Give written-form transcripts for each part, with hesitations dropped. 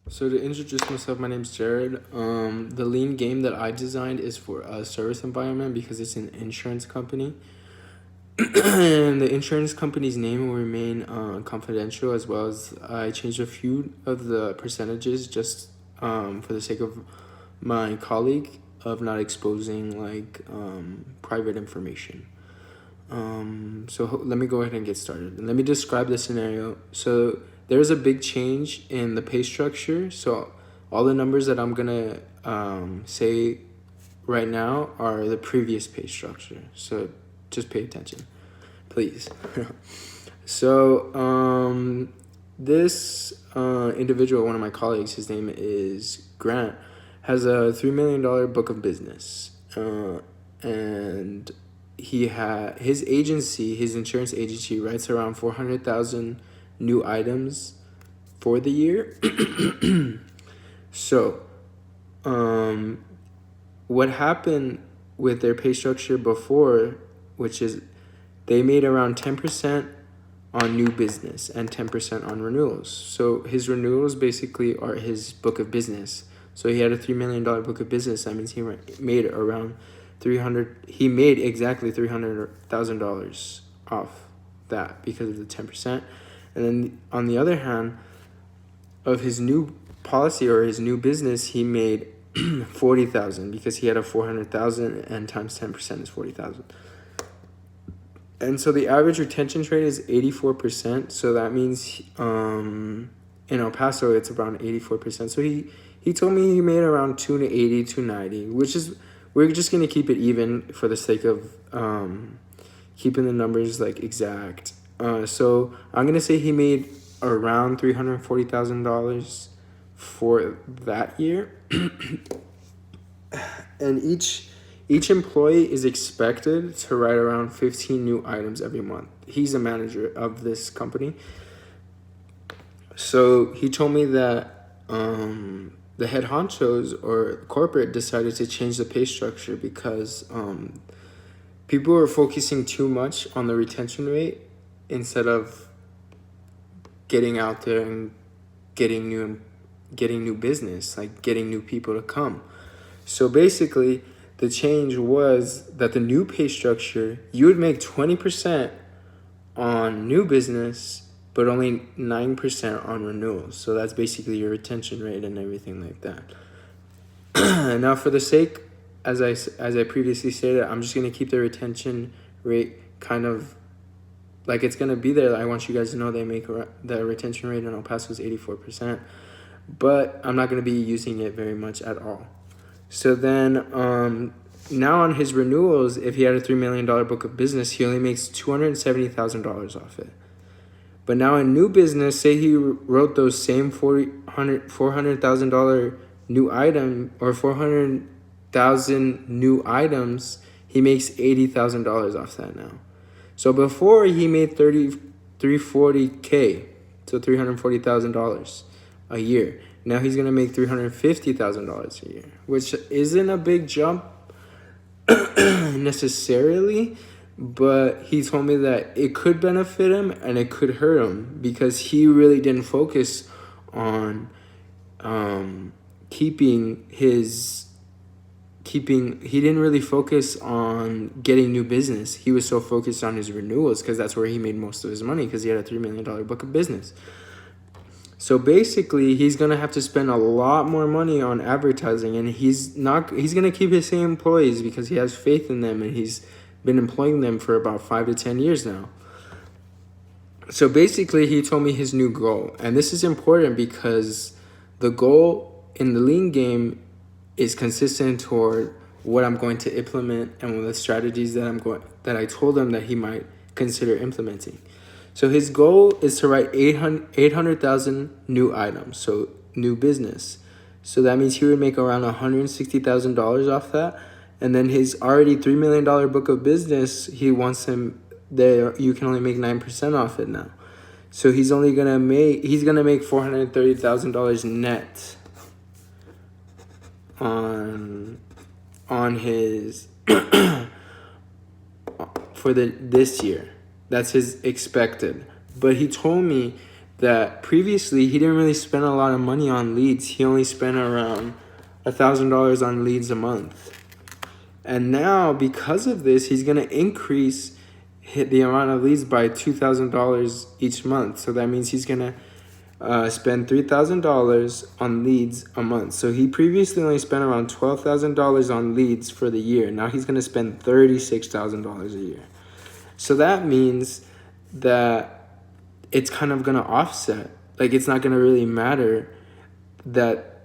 So to introduce myself, my name's Jared. The lean game that I designed is for a service environment because it's an insurance company. And the insurance company's name will remain confidential, as well as I changed a few of the percentages just for the sake of my colleague of not exposing private information. Let me go ahead and get started. And let me describe the scenario. So there's a big change in the pay structure. So all the numbers that I'm gonna say right now are the previous pay structure. So just pay attention, please. This individual, one of my colleagues, his name is Grant, has a $3 million book of business, and his agency, his insurance agency, writes around 400,000 new items for the year. So, what happened with their pay structure before, which is they made around 10% on new business and 10% on renewals. So his renewals basically are his book of business. So he had a $3 million book of business. That means he made around he made exactly $300,000 off that because of the 10%. And then on the other hand, of his new policy or his new business, he made 40,000 because he had a 400,000 and times 10% is 40,000. And so the average retention rate is 84%. So that means in El Paso it's around 84%. So he told me he made around 280, 290, which is, we're just gonna keep it even for the sake of keeping the numbers like exact. So I'm gonna say he made around $340,000 for that year. And each employee is expected to write around 15 new items every month. He's a manager of this company. So he told me that the head honchos or corporate decided to change the pay structure because people were focusing too much on the retention rate instead of getting out there and getting new business, like getting new people to come. So basically, the change was that the new pay structure, you would make 20% on new business, but only 9% on renewals. So that's basically your retention rate and everything like that. And now for the sake, as I previously stated, I'm just going to keep the retention rate kind of like it's going to be there. I want you guys to know they make the retention rate in El Paso is 84%, but I'm not going to be using it very much at all. So then now on his renewals, if he had a $3 million book of business, he only makes $270,000 off it. But now in new business, say he wrote those same $400,000 new item or 400,000 new items, he makes $80,000 off that now. So before he made $340K, so $340,000 a year. Now he's gonna make $350,000 a year, which isn't a big jump necessarily, but he told me that it could benefit him and it could hurt him because he really didn't focus on he didn't really focus on getting new business. He was so focused on his renewals because that's where he made most of his money because he had a $3 million book of business. So basically, he's going to have to spend a lot more money on advertising, and he's going to keep his same employees because he has faith in them, and he's been employing them for about 5 to 10 years now. So basically, he told me his new goal, and this is important because the goal in the lean game is consistent toward what I'm going to implement and the strategies that I told him that he might consider implementing. So his goal is to write 800,000 new items, so new business. So that means he would make around $160,000 off that. And then his already $3 million book of business, he wants him there. You can only make 9% off it now. So he's gonna make $430,000 net on his for this year. That's his expected. But he told me that previously he didn't really spend a lot of money on leads. He only spent around $1,000 on leads a month. And now, because of this, he's going to increase the amount of leads by $2,000 each month. So that means he's going to spend $3,000 on leads a month. So he previously only spent around $12,000 on leads for the year. Now he's going to spend $36,000 a year. So that means that it's kind of going to offset. Like, it's not going to really matter that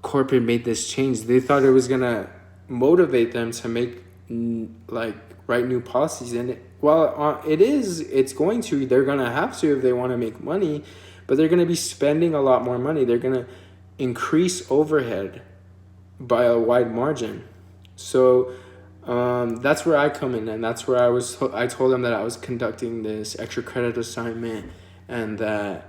corporate made this change. They thought it was going to motivate them to make, like, write new policies. And it's going to. They're going to have to if they want to make money. But they're going to be spending a lot more money. They're going to increase overhead by a wide margin. So that's where I come in, and that's where I told them that I was conducting this extra credit assignment, and that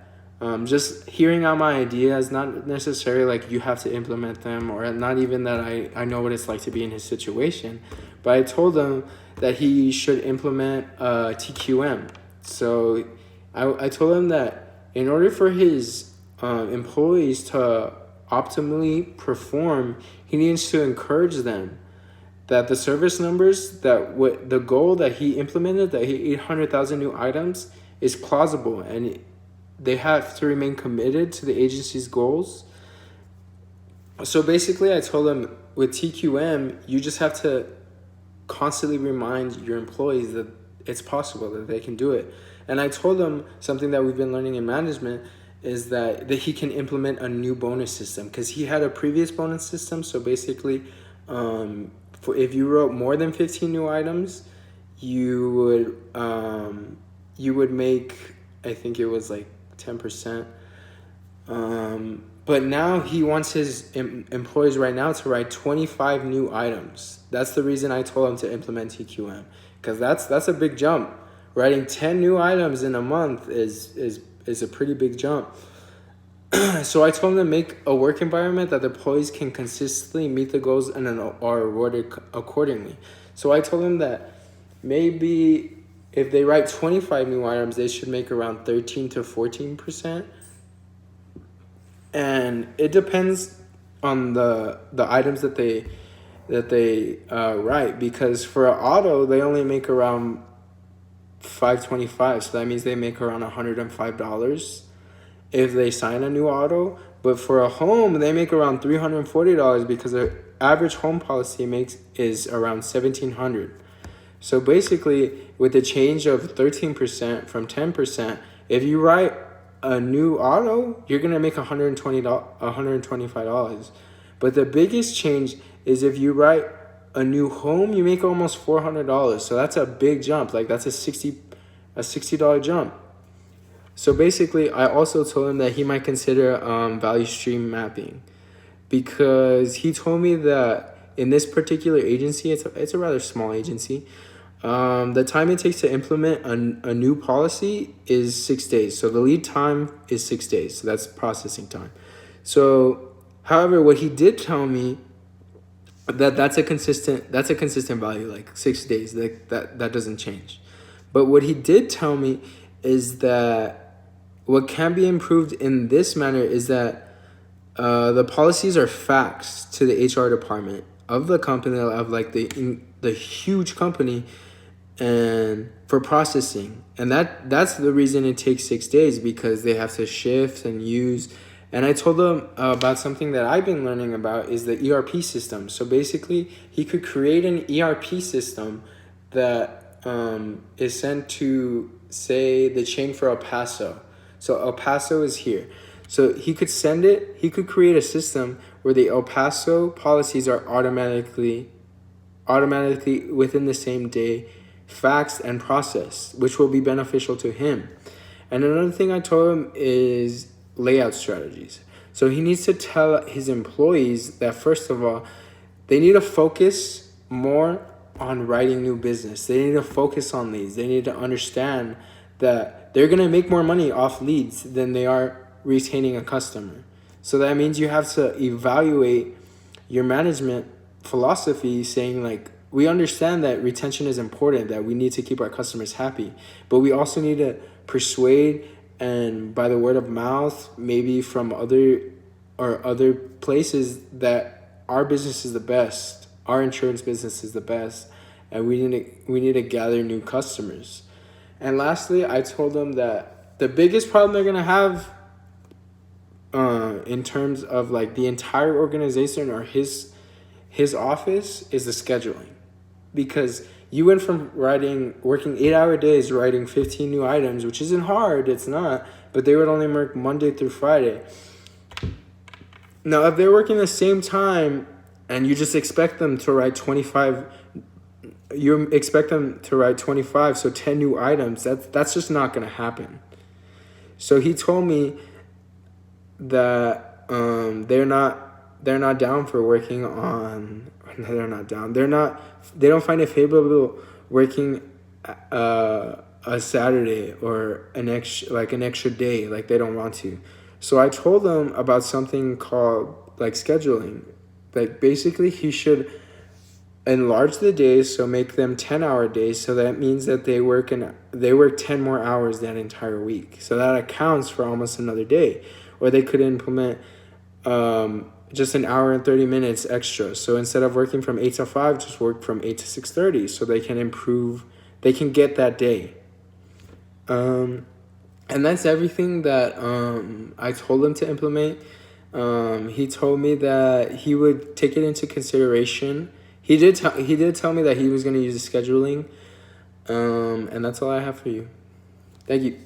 just hearing out my ideas, not necessarily like you have to implement them, or not even that I know what it's like to be in his situation, but I told him that he should implement TQM. So I told him that in order for his employees to optimally perform, he needs to encourage them that the service numbers, that what the goal that he implemented, that 800,000 new items, is plausible, and they have to remain committed to the agency's goals. So basically, I told them with TQM, you just have to constantly remind your employees that it's possible, that they can do it. And I told them something that we've been learning in management is that he can implement a new bonus system, because he had a previous bonus system. So basically, if you wrote more than 15 new items, you would make, I think it was like 10%. But now he wants his employees right now to write 25 new items. That's the reason I told him to implement TQM, because that's a big jump. Writing 10 new items in a month is a pretty big jump. So I told them to make a work environment that the employees can consistently meet the goals and are rewarded accordingly. So I told them that maybe if they write 25 new items, they should make around 13 to 14%. And it depends on the items that they write, because for an auto, they only make around $525. So that means they make around $105 if they sign a new auto. But for a home, they make around $340, because the average home policy is around $1,700. So basically, with the change of 13% from 10%, if you write a new auto, you're gonna make $125. But the biggest change is if you write a new home, you make almost $400. So that's a big jump. Like, that's a $60 jump. So basically, I also told him that he might consider value stream mapping, because he told me that in this particular agency, it's a rather small agency, the time it takes to implement a new policy is 6 days. So the lead time is 6 days. So that's processing time. So, however, what he did tell me, that's a consistent value, like 6 days. Like that doesn't change. But what he did tell me is that what can be improved in this manner is that the policies are faxed to the HR department of the company, of like the huge company, and for processing. And that's the reason it takes 6 days, because they have to shift and use. And I told them about something that I've been learning about, is the ERP system. So basically, he could create an ERP system that is sent to, say, the chain for El Paso. So El Paso is here. So he could create a system where the El Paso policies are automatically within the same day faxed and processed, which will be beneficial to him. And another thing I told him is layout strategies. So he needs to tell his employees that, first of all, they need to focus more on writing new business. They need to focus on leads. They need to understand that they're going to make more money off leads than they are retaining a customer. So that means you have to evaluate your management philosophy, saying like, we understand that retention is important, that we need to keep our customers happy, but we also need to persuade and by the word of mouth, maybe from other places, that our business is the best, our insurance business is the best, and we need to gather new customers. And lastly, I told them that the biggest problem they're gonna have, in terms of like the entire organization or his office, is the scheduling, because you went from working 8-hour days, writing 15 new items, which isn't hard, it's not, but they would only work Monday through Friday. Now, if they're working the same time and you just expect them to write 25, so 10 new items, that's just not going to happen. So he told me that they're not down for working on, they're not down. They don't find it favorable working a Saturday or an extra day, like they don't want to. So I told them about something called like scheduling. Like basically he should enlarge the days, so make them 10-hour days, so that means that they work 10 more hours that entire week. So that accounts for almost another day. Or they could implement just an hour and 30 minutes extra. So instead of working from 8 to 5, just work from 8 to 6:30, so they can get that day. And that's everything that I told him to implement. He told me that he would take it into consideration. He did tell me that he was going to use the scheduling. And that's all I have for you. Thank you.